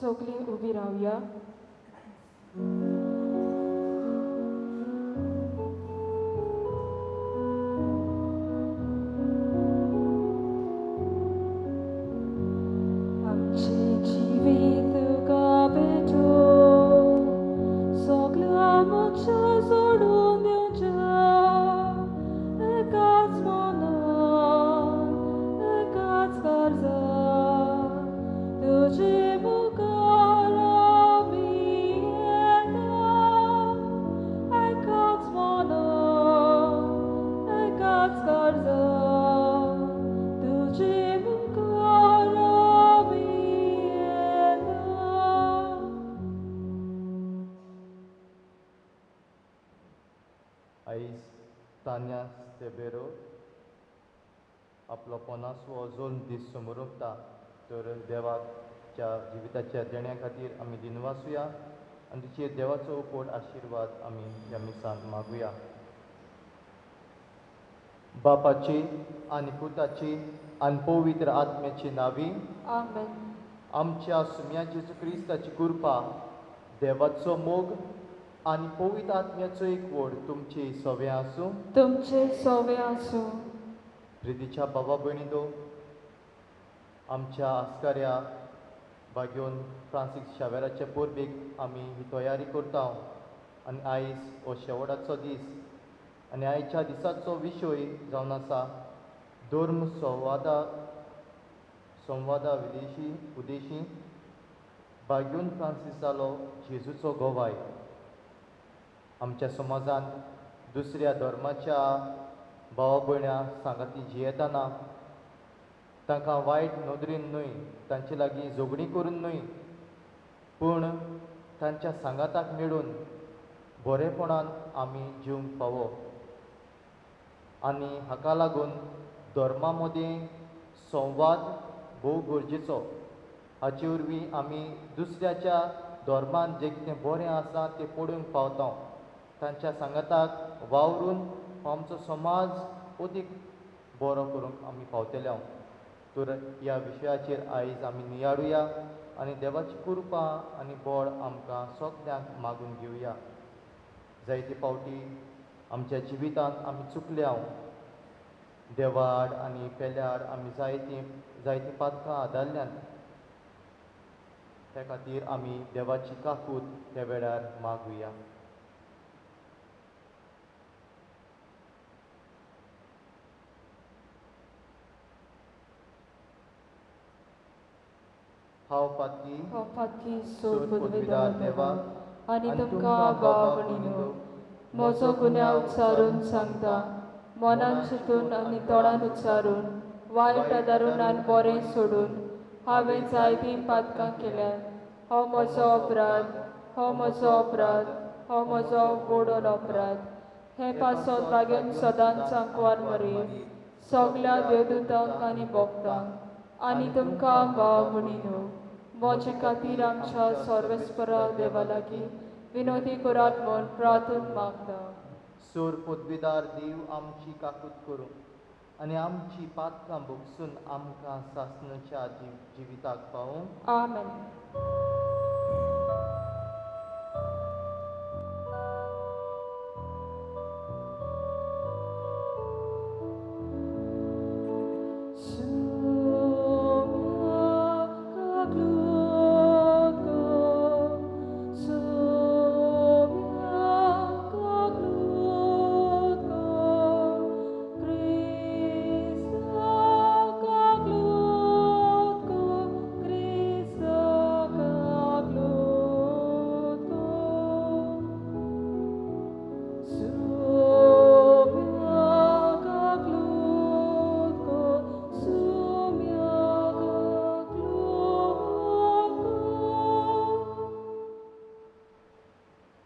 सगळीं उबी रावया. आमची जिवीत तुका भेटो, सगळ्या मोक्षा सोडून दिवच्या. एकाच मनान, एकाच गरजा, तुजे मुखार आमी येता. एकाच मनान, एकाच गरजा, तुजे मुखार आमी येता. आयज तान्या स्तेबेरो आपलो 50वो जोल्म दीस समोर उरता. तर देवाच्या जिविताच्या देण्या खातीर आमी दिनवासुया आनी तिचेर देवाचो उपोट आशिर्वाद आमी ह्या मिसान मागुया. बापाची आनी पुताची आनी पवित्र आत्म्याची नांवी. आमेन. आमच्या सुम्या जेजू क्रिस्ताची कृपा, देवाचो मोग आनी पवित्र आत्म्याचो एकवट तुमचे सवे आसूं. तुमचे सवे आसूं. प्रितीच्या बाबा भयणींनो, आमच्या आस्काऱ्या भाग्योन फ्रांसीस शावेराचे पोरबेक आमी ही तयारी करता. आनी आयज हो शेवटाचो दीस आनी आयच्या दिसाचो विशय जावन आसा धर्म संवादा उदेशी भाग्योन फ्रांसिसालो जेजूचो गोवाय. आमच्या समाजान दुसऱ्या धर्माच्या भावा भयण्या सांगाती जियेतना तांकां वायट नदरेन न्हय, तांचे लागीं झगडीं करून न्हय, पूण तांच्या सांगाताक मेळून बरेपणान आमी जिवंक फावो. आनी हाका लागून धर्मा मदें संवाद भोव गरजेचो. हाचे वरवीं आमी दुसऱ्याच्या धर्मान जें कितें बरें आसा तें पळोवंक पावता. तांच्या सांगाताक वावरून आमचो समाज अदीक बरो करूंक आमी पावतले. तर ह्या विशयाचेर आयज आमी नियाळुया आनी देवाची कृपा आनी बळ आमकां सगल्यांक मागून घेवया. जायते फावटी आमच्या जिवितांत आमी चुकल्या. देवाड आनी पेल्याड आमी जायतीं पातकां आदारल्यात. त्या खातीर आमी देवाची काकूट त्या वेळार मागुया. हांव पातकी सोड पदवीदार देवा आनी तुमकां भाव भयणीनो, म्हजो गुन्यांव उच्चारून सांगता, मनान चिंतून आनी तोंडान उच्चारून, वायट आदारून आनी बरें सोडून हांवें जायतीं पातकां केल्यात. हो म्हजो अपराध, हो म्हजो अपराध, हो म्हजो बोडोल अपराध. हे पासत भाग्योन सदांच सांकवार मरे सगल्या देवदूतांक आनी भक्तांक आनी तुमकां भाव भयणीनो, म्हजे खातीर आमच्या सर्वेस्परा देवा लागीं विनोदी करात म्हूण प्रार्थना मागता. सोर पदवीदार देव आमची काकूट करूं आनी आमची पातकां भोगसून आमकां सासणाच्या जिविताक पावूं. आमेन.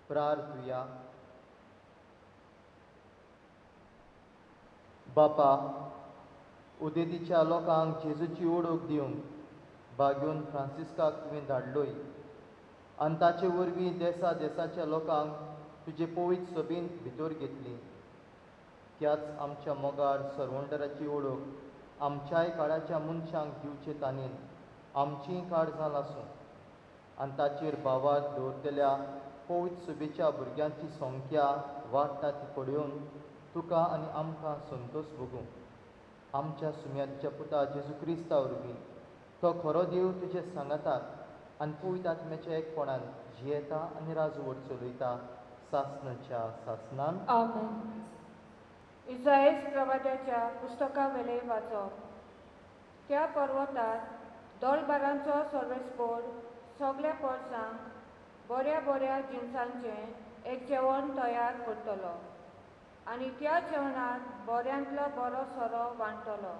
प्रार्थुया. बापा, उदेतीच्या लोकांक जेजूची ओळख दिवंक भाग्योन फ्रांसिस्काक तुवें धाडलोय आनी ताचे वरवीं देशाच्या लोकांक तुजे पवित्र सभेन भितर घेतली. त्याच आमच्या मोगार सरवंडराची ओळख आमच्याय काळाच्या मनशांक दिवचे ताणेन आमचीं काळजां लासूं आनी ताचेर भावार दवरतल्या पवित्र सुबेच्या भुरग्यांची संख्या वाडटा ती पळोवन तुका आनी आमकां संतोश भोगूं. आमच्या सुम्याच्या पुता जेजू क्रिस्ता वरवीं तो खरो देव तुजे सांगातात आनी पवित्र आत्म्याच्या एकपणान जियेता आनी राजवट चलयता सासणाच्या सासणान. आमेन. इसायेस प्रवाद्याच्या पुस्तका वेले वाचप. त्या पर्वतार दोलबारांचो सर्वेस्पोर सगळ्या पोरसांक बऱ्या बऱ्या जिन्सांचें एक जेवण तयार करतलो आनी त्या जेवणांत बऱ्यांतलो बरो सोरो वांटतलो.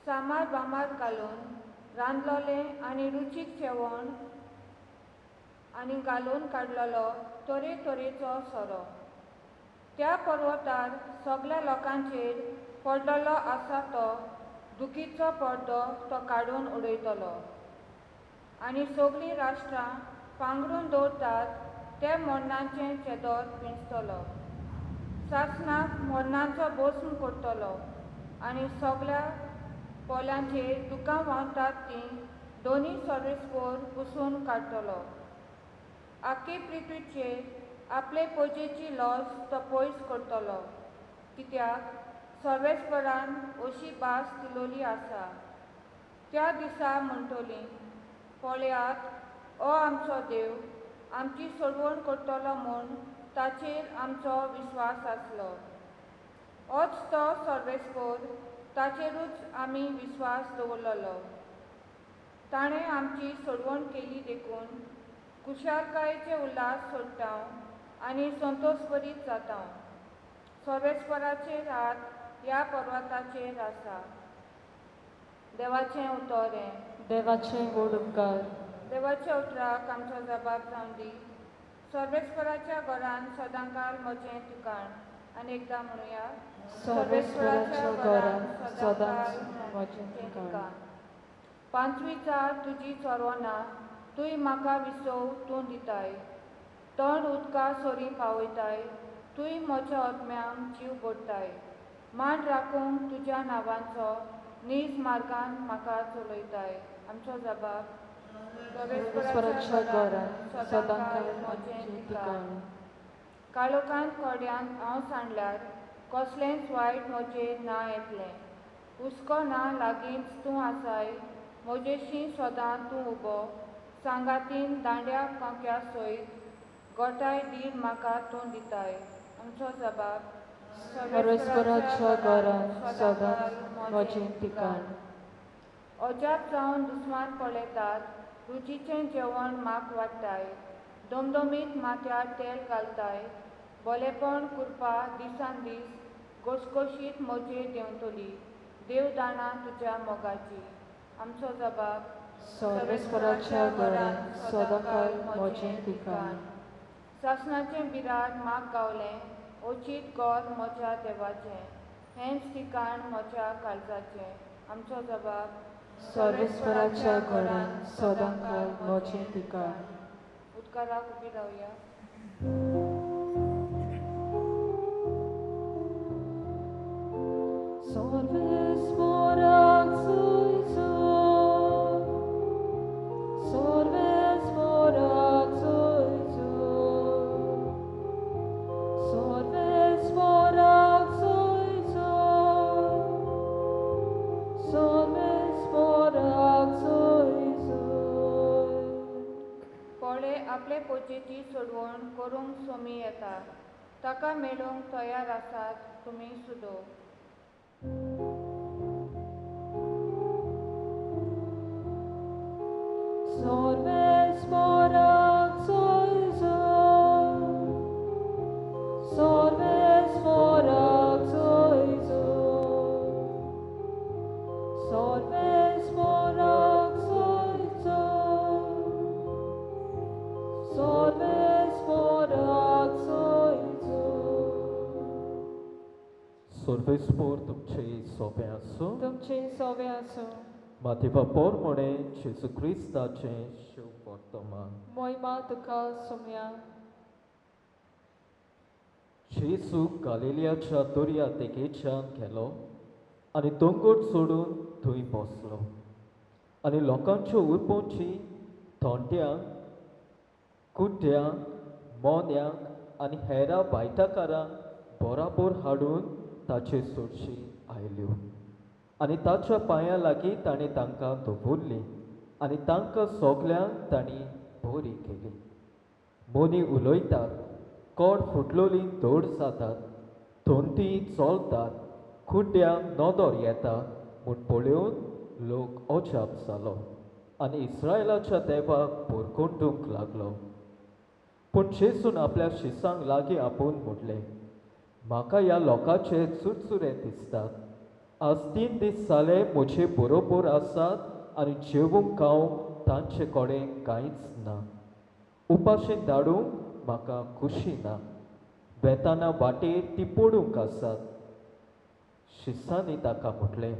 सामार बामार घालून रांदलोलें आनी रुचीक जेवण आनी घालून काडलेलो तरेतरेचो सोरो. त्या पर्वतार सगळ्या लोकांचेर पडलेलो आसा तो दुखीचो पडदो तो काडून उडयतलो आनी सगळीं राष्ट्रां पांगडून दवरतात ते मरणाचें चेदोर पिंजतलो. सासणाक मरणाचो भस्म करतलो आनी सगळ्या पोल्यांचेर दुकां व्हांवतात तीं दोनी सर्वेस्पोर पुसून काडटलो. आख्खे पृथ्वीचेर आपले पोजेची लॉस तो पयस करतलो, कित्याक सर्वेस्परान अशी भास दिलोली आसा. त्या दिसा म्हणटलीं, पळयात हो आमचो देव आमची सोडवण करतलो म्हूण ताचेर आमचो विस्वास आसलो. होच तो सर्वेस्पोर, ताचेरूच आमी विस्वास दवरलेलो. ताणें आमची सोडवण केली देखून कुशालकायेचे उल्हास सोडटा आनी संतोशभरीत जाता. सर्वेस्पराचेर हात ह्या पर्वताचेर आसा. देवाचें उतोरें. देवाचें गोड उपकार. देवाच्या उतराक आमचो जबाब जावन दी. सर्वेस्पराच्या घरान सदांकाल म्हजें ठिकाण. आनी एकदां म्हणुया, सर्वेस्पराच्या घरान सदांच म्हजें ठिकाण. पांचवी चार तुजी चोरवना, तुय म्हाका विसव तूं दिताय. तोंड उदका सोरी पावयताय, तुय म्हज्या आत्म्यांक जीव भरताय. मान राखूंक तुज्या नांवांचो नीज मार्गान म्हाका चलयताय. आमचो जबाब. सर्वेस्पराच्या घरान सदांकाल म्हजें ठिकाण. काळोखांत कोड्यांत हांव सांडल्यार कसलेंच वायट म्हजेर ना येतलें. हुस्को ना लागींच तूं आसाय, म्हजेशी सदां तूं उबो. सांगातीन दांड्या कोंक्या सयत गोठाय दीर म्हाका तूं दिताय. आमचो जबाब. सर्वेस्पराच्या घरान सदांच म्हजें ठिकाण. अजाप जावन दुस्मान पळयतात, रुचीचें जेवण म्हाक वाडटाय. दोमदोमीत माथ्यार तेल घालताय, भलेपण कुरपा दिसान दीस घसघशीत म्हजेर देंवतली. देव दाणां तुज्या मोगाची. आमचो जबाब. सर्वेस्पराच्या घरान सदांकाल म्हजें ठिकाण. सासणाचें बिराड म्हाक गावलें, ओचीत घर म्हज्या देवाचें. हेंच ठिकाण म्हज्या काळजाचें. आमचो जबाब. सर्वेस्पराच्या घरान सदांकाल म्हजें ठिकाण. उदकाराक उबी रावया. सर्वेस्पराक सोयीचो, सर्वेस्पराक सोयीचो, सर्वेस्पराक सोयीचो, सर्वेस्पराक सोयीचो. पोळे आपले पोचेची सोडवण करूंक सोमी येता. ताका मेळूंक तयार आसात तुमी सुदो. सर्वेस्पराक सोयीचो, सर्वेस्पराक सोयीचो, सर्वेस्पराक सोयीचो, सर्वेस्पराक सोयीचो. सर्वेस्पोर तुमचे सोबे आसूं. तुमचे सोबे आसूं. माथेवा पोर म्हणे जेजू क्रिस्ताचें शुभ वर्तमान. मोहिमा तुका सुम्या. जेजू गालिलियाच्या दर्या देगेच्यान गेलो आनी दोंगर सोडून थंय बसलो. आनी लोकांच्यो उर्बोंची थोंट्यांक कुड्ड्यांक मोन्यांक आनी हेरा वायटाकारांक बराबर हाडून ताचे सोडशी आयल्यो आनी ताच्या पांयां लागीं ताणें तांकां दवरली आनी तांकां सगल्यांक तांणी बरी केली. मोनी उलयतात, कोड फुटलोली धोड जातात, थोंटी चलतात, कुड्ड्यांक नोदोर येता म्हूण पळोवन लोक अजाप जालो आनी इस्रायलाच्या देवाक पोरकोंडूंक लागलो. पूण जेसून आपल्या शिसांक लागीं आपोवन म्हटलें, म्हाका ह्या लोकांचे चुरचुरे दिसतात. आज 3 दीस जाले म्हजे बरोबर आसात आनी जेवूंक खावंक तांचे कडेन कांयच ना. उपाशीं धाडूंक म्हाका खुशी ना. वेताना वाटेर ती पडूंक आसात. शिसांनी ताका म्हटलें,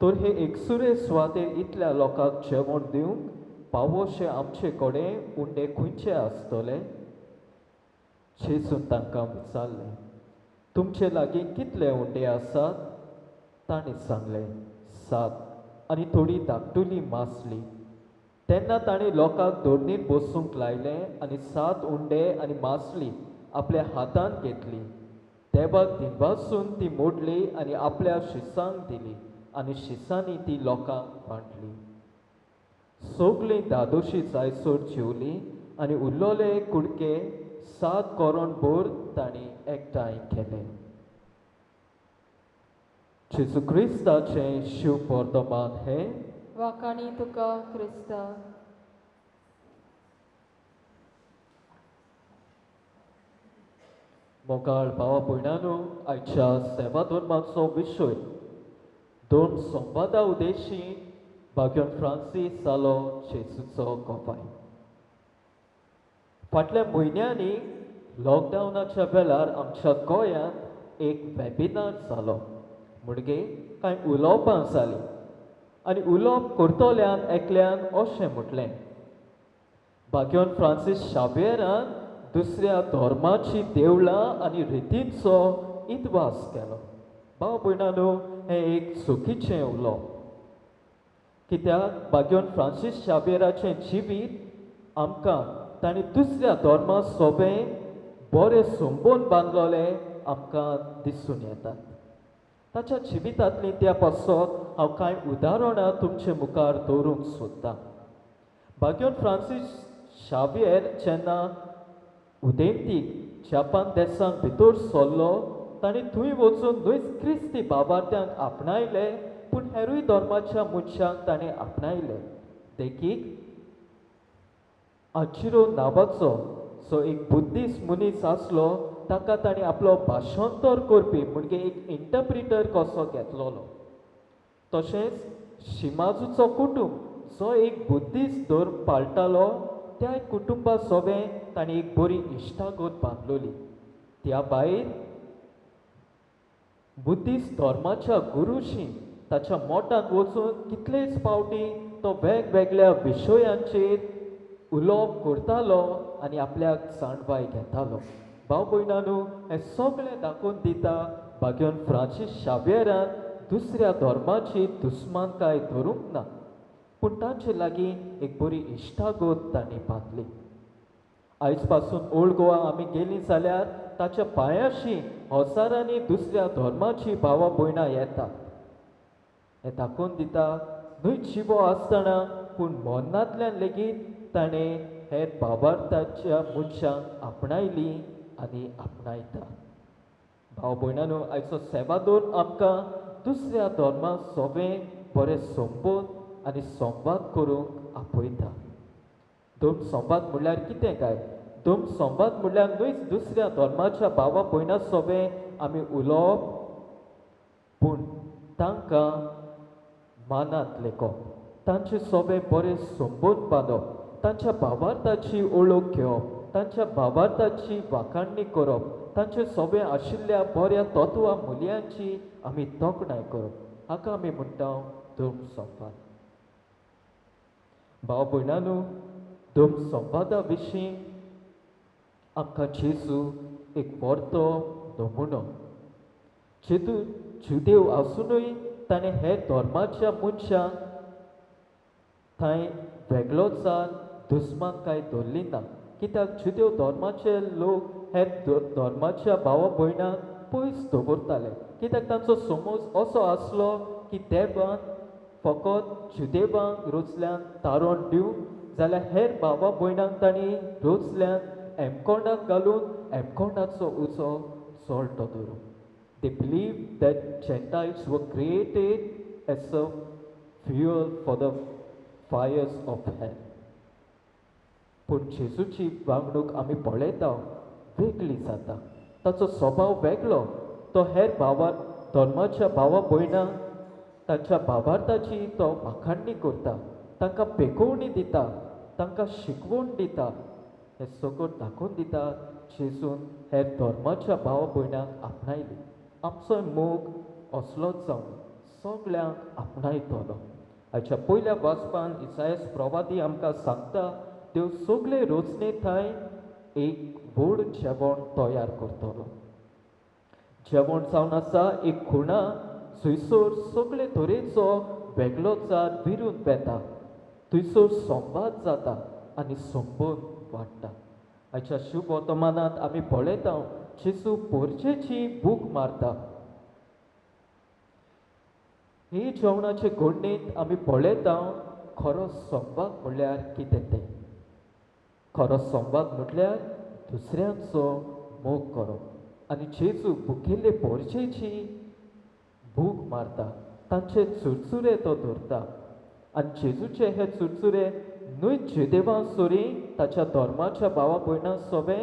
तर हे एकसुरे सुवातेर इतल्या लोकांक जेवण दिवंक पावोशे आमचे कडेन उंडे खंयचे आसतले? जेसून तांकां विचारलें, तुमचे लागीं कितले उंडे आसात? ताणें सांगलें, 7 आनी थोडी धाकटुली मासली. तेन्ना ताणें लोकांक धोरणीर बसूंक लायलें आनी 7 उंडे आनी मासली आपल्या हातांत घेतली. देवाक दिनवासून ती मोडली आनी आपल्या शिसांक दिली आनी शिसांनी ती लोकांक वांटली. सगळीं धादोशी जायसर जेवली आनी उरलोले कुडके 7 कोरोण भर तांणी एकठांय केले. जेजू क्रिस्ताचें शिव वर्तमान हें वाकाणी तुका क्रिस्ता. मोगाळ भावा भयणांनो, आयच्या सेवा धर्माचो विशय 2 संवादा उदेशी भाग्योन फ्रांसीस जालो जेजूचो गोपाय. फाटल्या म्हयन्यांनी लॉकडावनाच्या वेळार आमच्या गोंयांत एक वेबिनार जालो. म्हणजे कांय उलोवपां जालीं आनी उलोवप करतल्यान एकल्यान अशें म्हटलें, भाग्योन फ्रांसीस शावेरान दुसऱ्या धर्माची देवळां आनी रितींचो इतवास केलो. भाव भयणांनो, हें एक चुकीचें उलोवप. कित्याक भाग्योन फ्रांसीस शावेराचें जिवीत आमकां ताणें दुसऱ्या धर्मा सोबें बरें संबंद बांदलोले आमकां दिसून येतात. ताच्या जिवितांतलीं त्या पासत हांव कांय उदाहरणां तुमचे मुखार दवरूंक सोदतां. भाग्योन फ्रांसीस शावेर जेन्ना उदेंतीक जापान देशांत भितर सरलो, ताणें थंय वचून न्हयच क्रिस्ती भावार्थ्यांक आपणायले, पूण हेरूय धर्माच्या मनशांक ताणें आपणायले. देखीक आचिरो नांवाचो जो एक बुद्धिस्ट मनीस आसलो, ताका ताणें आपलो भाशांतर करपी म्हणजे एक इंटरप्रिटर कसो घेतलोलो. तशेंच शिमाजूचो कुटुंब जो एक बुद्धिस्ट धर्म पाळटालो, त्या कुटुंबा सोबें ताणें एक बरी इश्टागत बांदलोली. त्या भायर बुद्धिस्ट धर्माच्या गुरूशी ताच्या मोठांत वचून कितलेच फावटी तो वेगवेगळ्या विशयांचेर उलोवप करतालो आनी आपल्याक जाणवाय घेतालो. भाव भयणांनो, हें सगळें दाखोवन दिता भाग्योन फ्रांसीस शावेरान दुसऱ्या धर्माची दुस्मानकाय धरूंक ना, पूण तांचे लागीं एक बरी इश्टागत तांणी बांदली. आयज पासून ओल्ड गोवा आमी गेलीं जाल्यार ताच्या पांयाशी हजारांनी दुसऱ्या धर्माची भावां भयणां येतात. हें दाखोवन दिता न्हय जिवो आसतना पूण मरणांतल्यान लेगीत ताणें हेर भावार्थाच्या मनशांक आपणायली आनी आपणायता. भाव भयणांनो, आयचो सेवा धर्म आमकां दुसऱ्या धर्मा सोबें बरें संबंद आनी संवाद करूंक आपयता. धर्म संवाद म्हणल्यार कितें काय? धर्म संवाद म्हणल्यार न्हयच दुसऱ्या धर्माच्या भावा भयणां सोबें आमी उलोवप, पूण तांकां मानांत लेखप, तांचे सोबें बरें संबंद बांदप, तांच्या भावार्थाची ओळख घेवप, तांच्या भावार्थाची वाखाणणी करप, तांचे सोबें आशिल्ल्या बऱ्या तत्वां मुल्यांची आमी तोखणाय करप, हाका आमी म्हणटा धर्म संवाद. भाव भयणांनो, धर्म संवादा विशीं आमकां जेजू एक व्हरतो नमुनो. जेजू जुदेव आसुनूय ताणें हेर धर्माच्या मनशांक थंय वेगळोच जावन दुस्मान कांय दवरली ना कित्याक जुद्यो धर्माचे लोक हेर धर्माच्या भावा भयणांक पयस दवरताले कित्याक तांचो समज असो आसलो की देवान फकत जुदेवांक रोचल्यान तारण दिवंक जाल्यार हेर भावा भयणांक तांणी रोचल्यान एमकोंडाक घालून एमकोंडाचो उजो चोळटो दवरूंक. They believed that Gentiles were created as a fuel for the fires of hell. पूण जेजूची वागणूक आमी पळयता वेगळी जाता. ताचो स्वभाव वेगळो. तो हेर धर्माच्या भावा भयणांक तांच्या भावार्थाची तो वाखाणणी करता, तांकां बेगोवणी दिता, तांकां शिकवण दिता. हें सगळं दाखोवन दिता जेजून हेर धर्माच्या भावा भयणांक आपणायली. आमचोय मोग असलोच जावन सगळ्यांक आपणायतलो. हाच्या पयल्या वाचपान इसायास प्रवादी आमकां सांगता देव सगळे रोचणे थंय एक व्हड जेवण तयार करतलो. जेवण जावन आसा एक खुणा थंयसर सगळे तरेचो वेगळो जार विरून वेता. थंयसर संवाद जाता आनी संबंद वाडटा. हाच्या शुभ वर्तमानांत आमी पळयता जेजू पोरचेची भूक मारता. हे जेवणाचे घडणेंत आमी पळयता खरो संवाद म्हणल्यार कितें तें. खरो संवाद म्हटल्यार दुसऱ्यांचो मोग करप. आनी जेजू भुकेल्ले पोरचेची भूक मारता. तांचे चुरचुरे तो धरता. आनी जेजूचे हे चुरचुरे न्हय जेदेवां सोरी ताच्या धर्माच्या भावा भयणां सोबे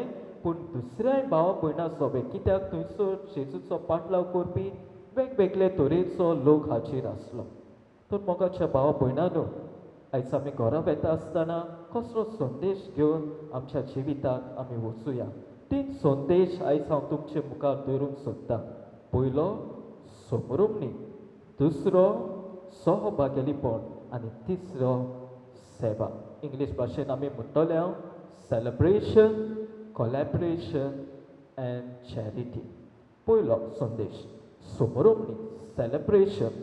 पूण दुसऱ्याय भावा भयणां सोबे कित्याक थंयसर जेजूचो पाटलाव करपी वेगवेगळे तरेचो लोक हाजीर आसलो. तर मोगाच्या भावा भयणांनो आयज आमी घरा वेता आसतना कसलो संदेश घेवन आमच्या जिविताक आमी वचुया. 3 संदेश आयज हांव तुमचे मुखार दवरूंक सोदतां. पयलो समरुमणी, दुसरो सहभागिलीपण आनी तिसरो सेवा. इंग्लीश भाशेन आमी म्हणटले सेलिब्रेशन, कोलॅबरेशन एंड चॅरिटी. पयलो संदेश समरुमणी, सेलिब्रेशन.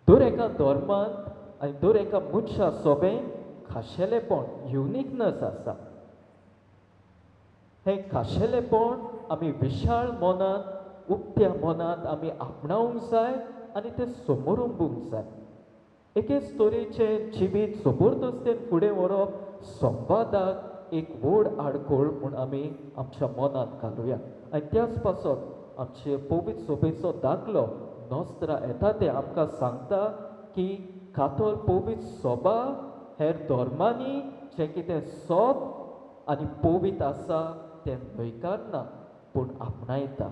दर एका धर्मांत आनी दर एका मनशा सोबे खाशेलेपण युनिकनेस आसा. हें खाशेलेपण आमी विशाळ मनांत उक्त्या मनांत आमी आपणावंक जाय आनी तें समरुंबूंक जाय. एकेच तरेचे जिवीत जबरदस्तेन फुडें व्हरप संवादाक एक व्हड आडखळ म्हूण आमी आमच्या मनांत घालुया. आनी त्याच पासत आमचे पवित्र सभेचो दाखलो नोस्त्रा येता ते आमकां सांगता की कातोल पवित्र सभा हेर धर्मांनी जें कितें सोब आनी पवित्र आसा तें न्हयकारना पूण आपणायता.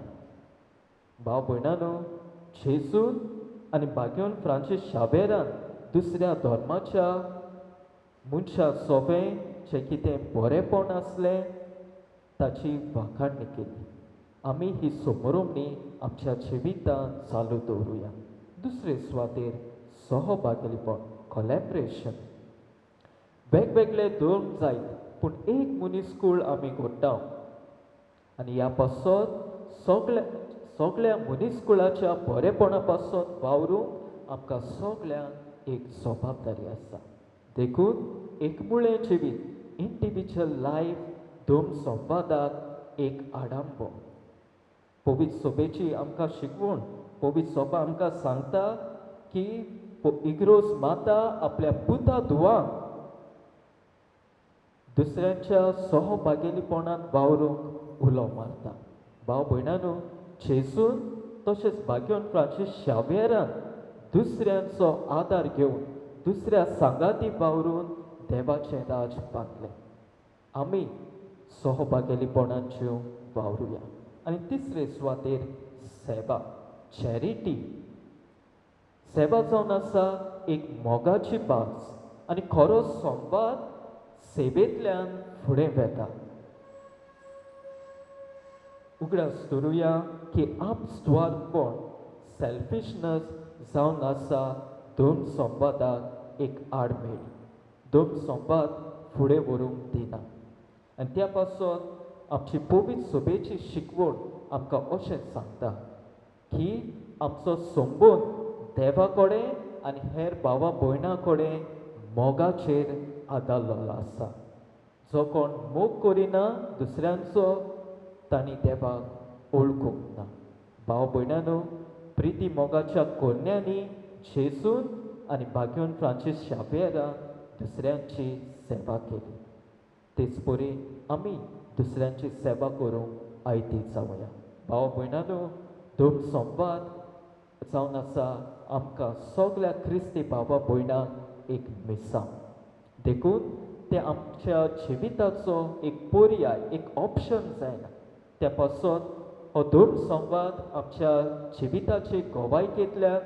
भाव भयणांनो, जेजून आनी भाग्योन फ्रांसीस शावेरान दुसऱ्या धर्माच्या मनशा सोबे जें कितें बरेंपण आसलें ताची वाखाणणी केली. आमी ही समरुमणी आमच्या जिवितांत चालू दवरुया. दुसरे सुवातेर सहभागिलीपण, कोलॅबरेशन. वेगवेगळे धर्म जायत पूण एक मनीसकूळ आमी घडटा आनी ह्या पासत सगळ्या मनीसकुळाच्या बरेपणा पासत वावरूंक आमकां सगळ्यांक एक जबाबदारी आसा. देखून एकमुळें जिवीत, इंडिविज्युअल लायफ धर्म संवादाक एक आडंबो. पवित्र सभेची आमकां शिकवण, पवित्र सभा आमकां सांगता की इग्रोस माता आपल्या पुता धुवांक दुसऱ्यांच्या सहभागिलीपणांत वावरूंक उलो मारता. भाव भयणांनो, जेजून तशेंच भाग्योन फ्रांसीस शावेरान दुसऱ्यांचो आदार घेवन दुसऱ्या सांगाती वावरून देवाचें राज बांदलें. आमी सहभागिलीपणान जिवंक वावरुया. आनी तिसरे सुवातेर सेवा, चॅरिटी. सेवा जावन आसा एक मोगाची भास आनी खरो संवाद सेवेंतल्यान फुडें वेता. उगडास धरुया की आपस्वार्थपण, सेल्फिशनस जावन आसा धर्म संवादाक एक आडमेळ. धर्म संवाद फुडें व्हरूंक दिना. आनी त्या पासत आमची पवित्र सभेची शिकवण आमकां अशें सांगता की आमचो संबंद देवा कडेन आनी हेर भावा भयणां कडेन मोगाचेर आदारलेलो आसा. जो कोण मोग करिना दुसऱ्यांचो तांणी देवाक ओळखूंक ना. भाव भयणांनो, प्रिती मोगाच्या कोन्यांनी जेसून आनी भाग्योन फ्रांसीस शावेरा दुसऱ्यांची सेवा केली. तेच परी आमी दुसऱ्यांची सेवा करूंक आयती जावया. भाव भयणांनो, दोन संवाद जावन आसा आमकां सगल्या क्रिस्ती भावा भयणांक एक मिसां. देखून ते आमच्या जिविताचो एक पर्याय, एक ऑप्शन जायना. त्या पासून हो दोन संवाद आमच्या जिविताचे गोवायकेंतल्यान,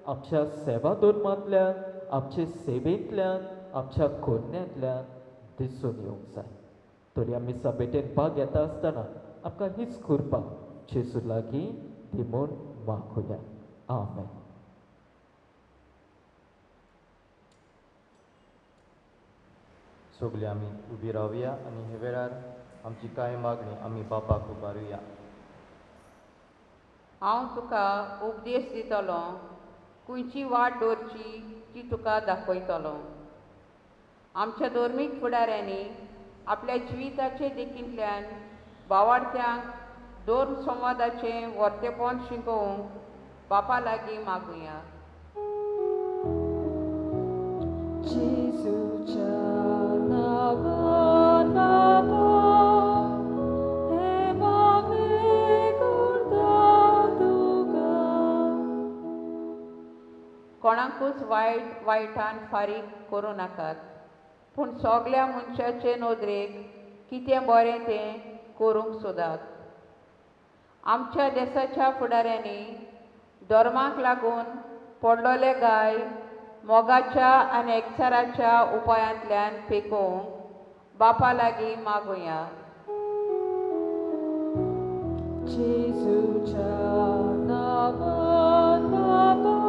आमच्या सेवा धर्मांतल्यान, आमचे सेवेंतल्यान, आमच्या कोन्यांतल्यान दिसून येवंक जाय. तरी आमी सभेटेन भाग घेता आसतना आमकां हीच कृपा जेजू लागीं दी म्हूण मागुया. आमेन. सगळीं आमी उबी रावया आनी हे वेळार आमची कांय मागणी आमी बापाक उबारुया. हांव तुका उपदेश दितलो, खंयची वाट दवरची ती तुका दाखयतलो. आमच्या धर्मीक फुडाऱ्यांनी आपल्या जिविताचे देखींतल्यान भावार्थ्यांक दोन संवादाचें वर्तेपण शिकोवंक बापा लागीं मागुया. जेजूच्या नांवान बाबा, हे मागणे करता तुका. कोणाकूच वायटान फारीक करूं नाकात, पूण सगल्या मनशाचे नदरेक कितें बरें तें करूंक सोदात. आमच्या देशाच्या फुडाऱ्यांनी धर्माक लागून पडलोले गाय मोगाच्या आनी एकचाराच्या उपायांतल्यान पेकोवंक बापा लागीं मागुया. जेजूच्या नांवान बाबा,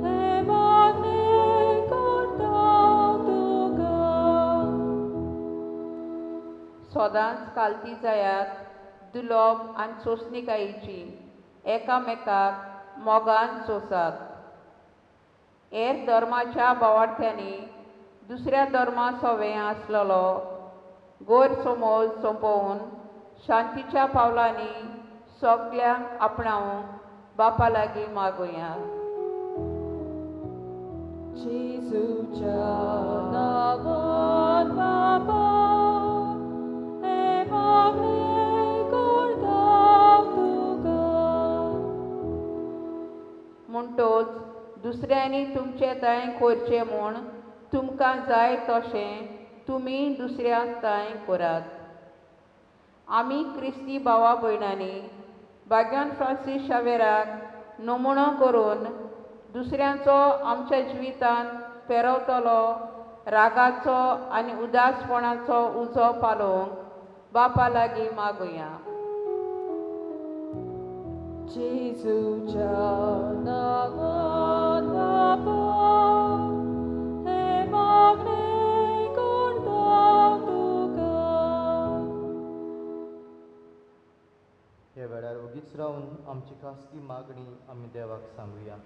हे मागणे करता तुका. सदांच कालती जायात दुलोब आनी सोंसणीकायेची, एकामेकाक मोगान सोंसात. हेर धर्माच्या भावार्थ्यांनी दुसऱ्या धर्मा सवें आसलेलो गैरसमज सोंपोवन शांतीच्या पावलांनी सगल्यांक आपणावंक बापा लागीं मागुया. जेजूच्या नांवान बाबा, हे मागणे करता तुका. म्हणटोच दुसऱ्यांनी तुमचे ताय करचें म्हूण तुमकां जाय तशें तुमी दुसऱ्याक ताय करात. आमी क्रिस्ती भावा भयणांनी भाग्यान फ्रांसीस शावेराक नमुनो करून दुसऱ्यांचो आमच्या जिवितांत पेरवतलो रागाचो आनी उदासपणाचो उजो पालोवंक बापा लागीं मागुया. जेजूच्या नांवान बाबा, हे मागणे करता तुका. हे वेळार उगीच रावन आमची खासगी मागणी आमी देवाक सांगुया.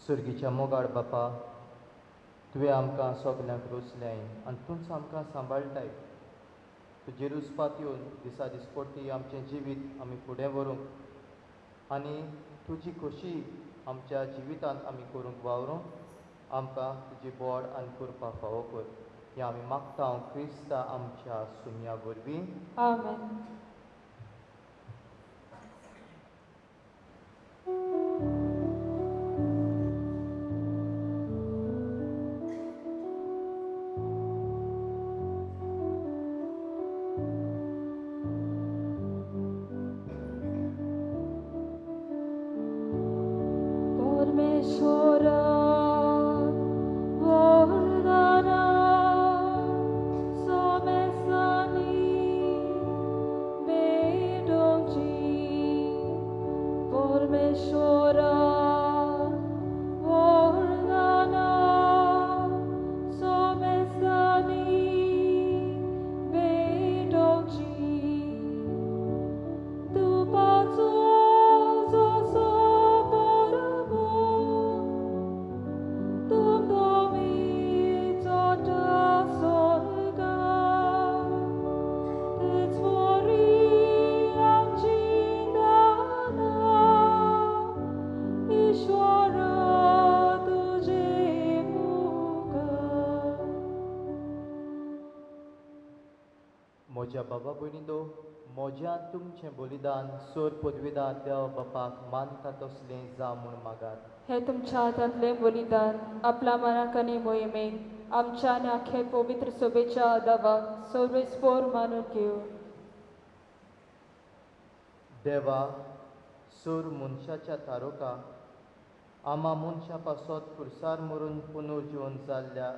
सुर्गीच्या मोगाळ बापा, तुवें आमकां सगल्यांक रोचल्याय आनी तूंच आमकां सांबाळटाय. तुजे रुजपात येवन दिसा दिसपट्टी आमचें जिवीत आमी फुडें व्हरूंक आनी तुजी खोशी आमच्या जिवितांत आमी करूंक वावरूंक आमकां तुजी बोड आनी कृपा फावो कर. हें आमी मागता हांव क्रिस्ता आमच्या सुन्या वरवीं. आमेन. परमेश्वरा वरदाना सोमेसानी बेडोंची. परमेश्वरा वरदाना सोमेसानी बेडोंची. बाबा भयणींनो, म्हज्यान तुमचें बलिदान सोर पदवीदार देव बापाक मानता तसलें जा म्हूण मागात. हे तुमच्या हातांतले बलिदान आपल्या मनाक आनी मोहिमेक आमच्या आनी आख्खे पवित्र सभेच्या आदावाक सर्वेस्पोर मानून घेवं. देवा, सोर मनशाच्या तारोका आमा मनशा पासत खुर्सार मरून पुनर्जीवन जाल्ल्या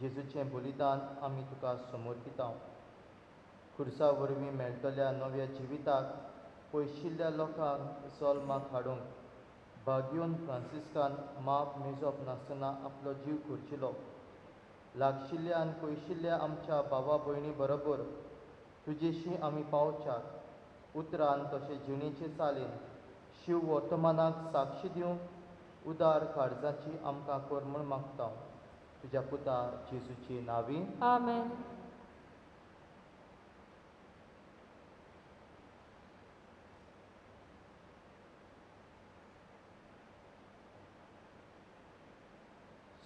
जेजूचें बलिदान आमी तुका समर्पिता. खुर्सा वरवीं मेळटल्या नव्या जिविताक पयशिल्ल्या लोकांक जल्माक हाडूंक बाग्योन फ्रांसिस्कान माप मेजप नासतना आपलो जीव करचिलो. लागशिल्ल्या आनी पयशिल्ल्या आमच्या भावा भयणी बरोबर तुजेशी आमी पावच्यात उतरान तशें जिणेचे चालीन शिव वर्तमानाक साक्षी दिवंक उदार काळजाची आमकां कर म्हूण मागता. तुज्या पुता जेजूची नांवी. आमेन.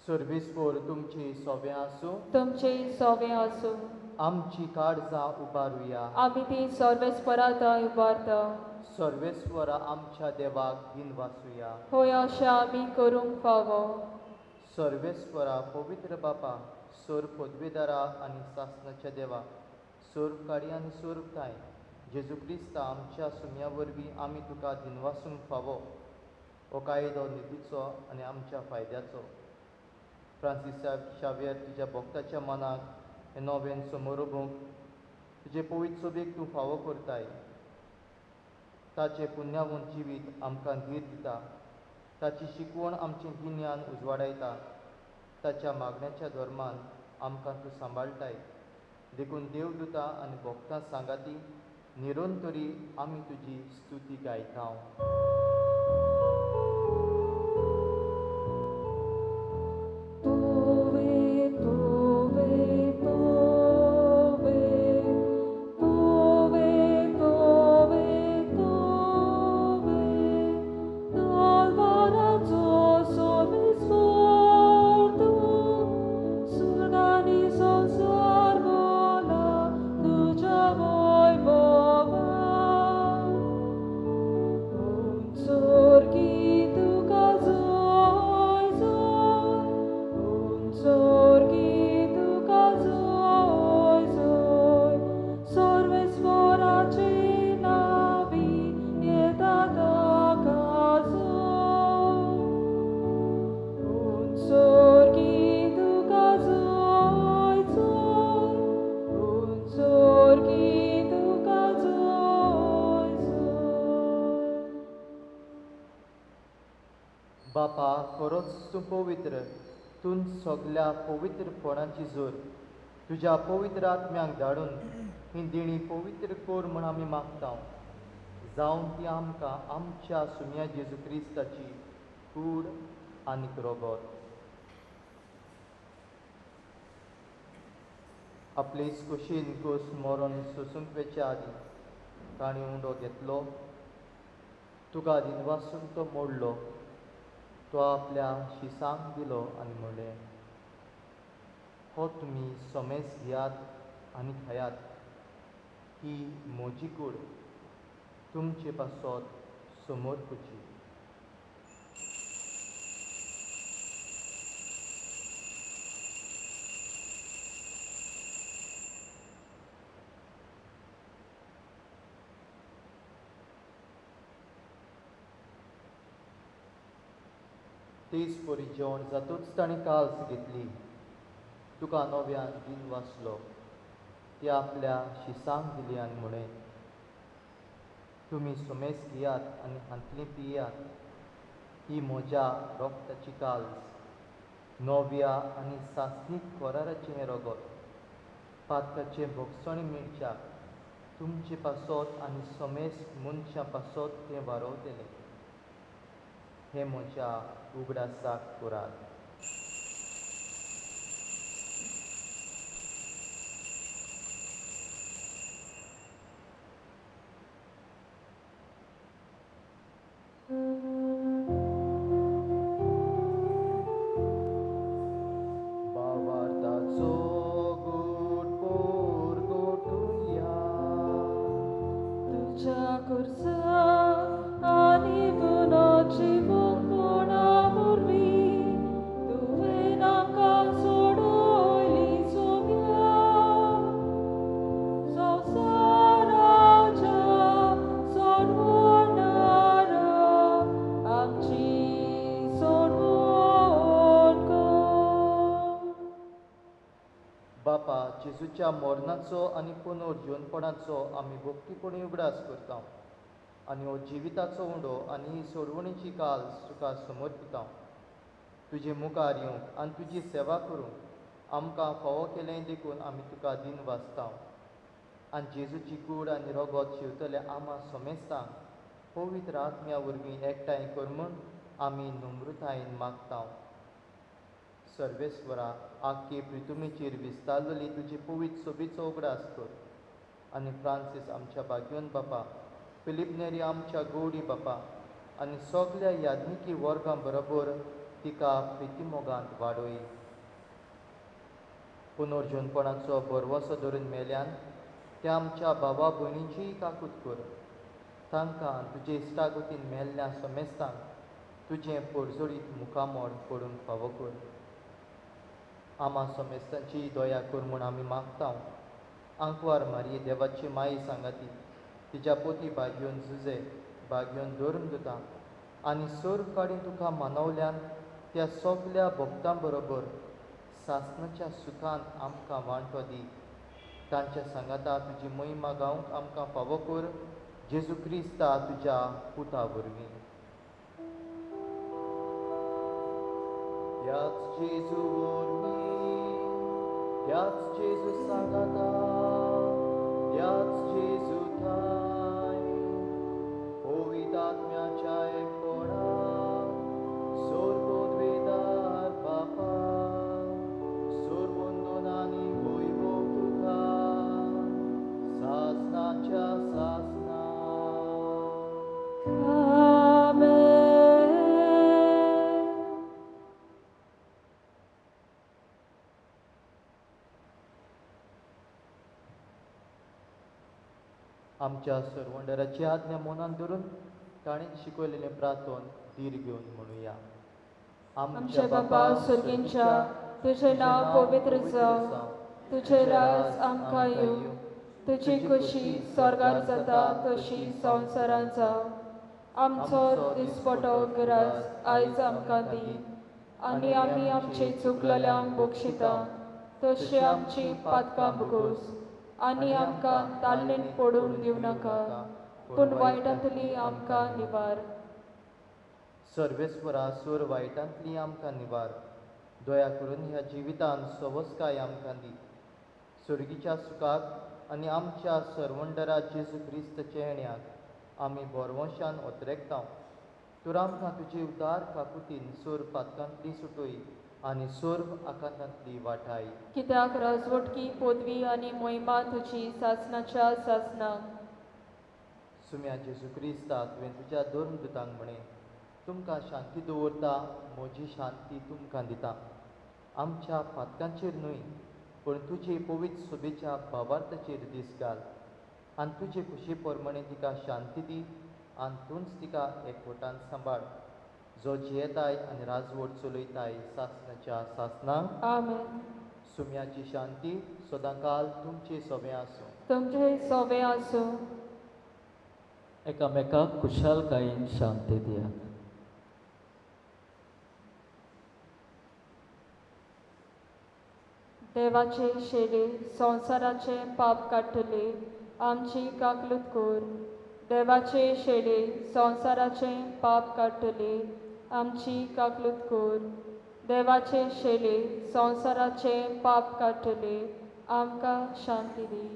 सर्वेस्पोर तुमची सोबें आसूं. तुमचे सोवे आसूं. आमची काळजां उबारुया. आमी ती सर्वेस्परात उबारता. सर्वेस्वरा आमच्या देवाक दिन वाचुया. होय अशें आमी करूंक फावो. सर्वेस्वरा पवित्र बापा, सोर पदवीदारा आनी सासणाच्या देवा, सोर काडी आनी सोर काय जेजू क्रिस्ता आमच्या सुम्या वरवीं आमी तुका दिनवासूंक फावो. हो कायदो निधीचो आनी आमच्या फायद्याचो. फ्रांसिसाक शावेर तुज्या भक्ताच्या मनाक हे नवें समोरुबूंक तुजे पवित्र सभेक तूं फावो करताय. ताचें पुण्यवंत जिवीत आमकां धीर दिता. ताची शिकवण आमचें गिन्यान उजवाडायता. ताच्या मागण्याच्या धर्मान आमकां तूं सांबाळटाय. देखून देवदूतां आनी भक्तां सांगाती निरंतरी आमी तुजी स्तुती गायता. बापा, खरोच तूं पवित्र. तूं सगल्या पवित्रपणाची जोर तुज्या पवित्र आत्म्याक धाडून ही देणी पवित्र कोर म्हूण आमी मागता. जावं ती आमकां आमच्या सुम्या जेजू क्रिस्ताची कूड आनीक रोगोत. आपले कुशीन घोस मरण सोसूंक वेच्या आदी ताणें उंडो घेतलो. तुका दिनवासून तो मोडलो. तो आपल्या शिसांक दिलो आनी म्हणलें, हो तुमी सोमेस घेयात आनी खायात. ही म्हजी कूड तुमचे पासत समर्पूची. तेच परी जेवण जातूच ताणें काल्स घेतली. तुका नव्यान दिन वाचलो. ती आपल्या शिसांक दिली आनी म्हणें, तुमी सुमेस घेयात आनी हांतली पियात. ही म्हज्या रोगताची काल्स, नव्या आनी सासणीक कोराराचें हें रोगत. पातकाचें भोगसण मिरच्याक तुमचे पासत आनी समेस मनशां पासत तें वारोवतलें. हे म्हज्या उगडासाक करात. बावार्ताचो गोड पोर गोठूया. kursa ani bunachi vungona murvi tuve naka sodoli somya संसाराच्या सोडवणारा आमची सोडवण कर. बापा जेजूच्या मरणाचो आनी पुनर्जीवनपणाचो आमी भक्तीपणी उगडास करता आनी हो जिविताचो उंडो आनी ही सोडवणीची काल तुका समर्पिता. तुजे मुखार येवंक आनी तुजी सेवा करूंक आमकां फावो केलें देखून आमी तुका दिन वाचता आनी जेजूची कूड आनी रगत शिवतले आमा समेस्तांक पवित्र आत्म्या वरवीं एकठांय कर म्हूण आमी नम्रतायेन मागता. सर्वेस्वरा आख्खे पृथ्वीचेर विस्तारलेली तुजी पवित्र सोबीचो उगडास कर आनी फ्रांसीस आमच्या भाग्यवन बापा, फिलीप नेरी आमच्या गोडी बापा आनी सगल्या याज्ञिकी वर्गां बरोबर तिका प्रितीमोगांत वाडोय. पुनर्जीवनपणाचो बरवसो धरून मेल्यान त्या आमच्या भावा भयणींचीय काकूट कर. तांकां तुजे इश्टागतीन मेल्ल्या समेस्तांक तुजें परजोडीत मुखामोड पडूंक फावो कर. आमा समेस्तांची दया कर म्हूण आमी मागता. आंकवार मारये देवाची माई सांगाती तिच्या पोती भाग्योन झुजे भाग्योन धरून दिता आनी सर्व काडीन तुका मानवल्यान त्या सगल्या भक्तां बरोबर सासणाच्या सुखांत आमकां वांटो दी. तांच्या सांगाता तुजी महिमा गावंक आमकां फावो कर. जेजू क्रिस्ता तुज्या पुता वरवीं. त्याच जेजू वरवीं, त्याच जेजू सांगाता, त्याच जेजू थाय पवित्र आत्म्याच्या एकपणान सर्वोद्वेदार बापा सर्वोंदोनानी वैभव तुका सासणाच्या सासणा. आमच्या सर्वंडराची आज्ञा मनान धरून ताणें शिकयलेलें प्रार्थन धीर घेवन म्हणुया. आमचे बापा सुर्गींच्या तुझे नाव पवित्र जावं, तुझे राज आमकां येवं, तुजी खुशी स्वर्गार जाता तशी संवसारांत जावं. आमचो दिसपटो गिरास आयज आमकां दी आनी आमी आमची चुकलेल्यांक बक्षिता तशी आमची पातकां भोगोस आनी आमकां ताल्लेन पडूंक दिवं नाका पूण वायटांतली आमकां निवार. सर्वेस्वरा सूर वायटांतली आमकां निवार. दया करून ह्या जिवितान सवस्काय आमकां दी. सुर्गीच्या सुखाक आनी आमच्या सर्वंडरा जेजू क्रिस्त येण्याक आमी बोरवंशान ओतरेकता. तर आमकां तुजी उदार काकुतीन सोर पातकांतली सुटोय आनी सोर्व आकांतांतली वाटाय. कित्याक राजवटकी पदवी आनी मोहिमा तुजी सासणाच्या सासणाक. सुम्या जेजू क्रिस्ता तुवें तुज्या धर्म दुतांक म्हणे तुमकां शांती दवरता, म्हजी शांती तुमकां दिता. आमच्या पातकांचेर न्हय पूण तुजे पवित्र सोबेच्या भावार्थाचेर दीस घाल आनी तुजे खुशी प्रमाणे तिका शांती दी आनी तूंच तिका एकवटान सांबाळ जो जियेताय आनी राजवट चलयताय सासणाच्या सासणाक. आमेन. सुम्याची शांती सदांकाल तुमचे सोबे आसूं. तुमचे सोबे आसूं. एकामेकाक कुशालकायेन शांती दियात. देवाचे शेडे संवसाराचे पाप काडटले आमची काकलूत कर. देवाचे शेडे संवसाराचे पाप काडटले आमची काकलूत कर. देवाचे शेडे संवसाराचे पाप काडटले आमकां शांती दी.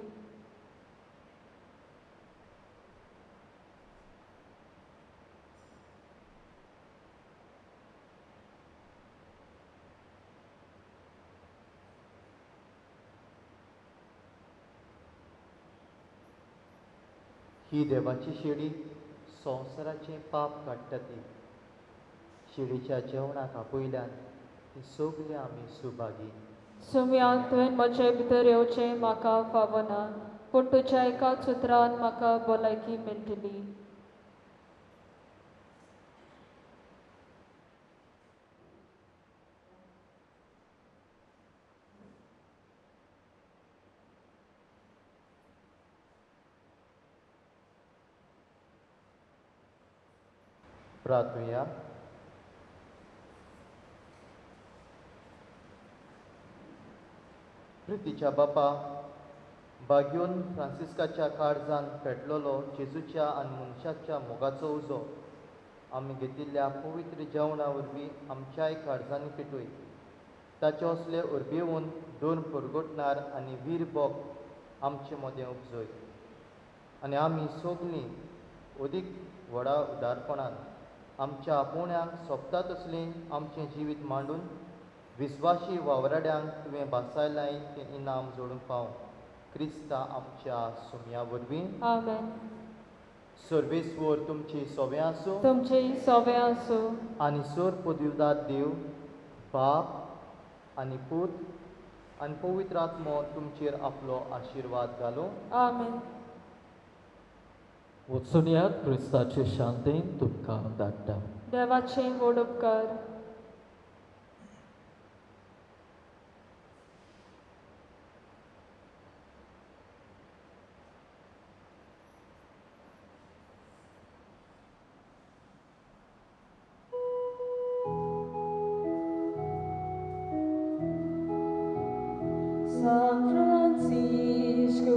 ही देवाची शेडी संवसाराचें पाप काडटा ती. शेडीच्या जेवणाक आपयल्यान ती सगळीं आमी सुभागी. सुम्या तुवें म्हजे भितर येवचें म्हाका फावना पूण तुज्या एकाच उतरान म्हाका भलायकी मेळटली. प्रार्थुया. प्रितीच्या बापा, बाग्योन फ्रांसिस्काच्या काळजान पेटलोलो जेजूच्या आनी मनशाच्या मोगाचो उजो आमी घेतिल्ल्या पवित्र जेवणा वरवीं आमच्याय काळजांनी पेटोय. ताचे असले उर्बेवून दोन परगोटणार आनी वीर बोग आमचे मोदें उपजोय. आनी आमी सगलीं अदीक व्हडा उदारपणान आमच्या आपुण्याक सोबता तसलें आमचें जिवीत मांडून विस्वासी वावराड्यांक तुवें बासायलाय तें इनाम जोडून पाव. क्रिस्ता आमच्या सुमया वरवीं. आमेन. सर्वेस्वर तुमची सोबें आसूं तुमचेय सोबें आसूं. आनी सोर पदवीदार देव बाप आनी पूत आनी पवित्र आत्मो तुमचेर आपलो आशिर्वाद घालूं. आमेन. वचून यात क्रिस्ताचे शांतेन तुमकां धाडटा. देवाचे व्हड उपकार. San Francisco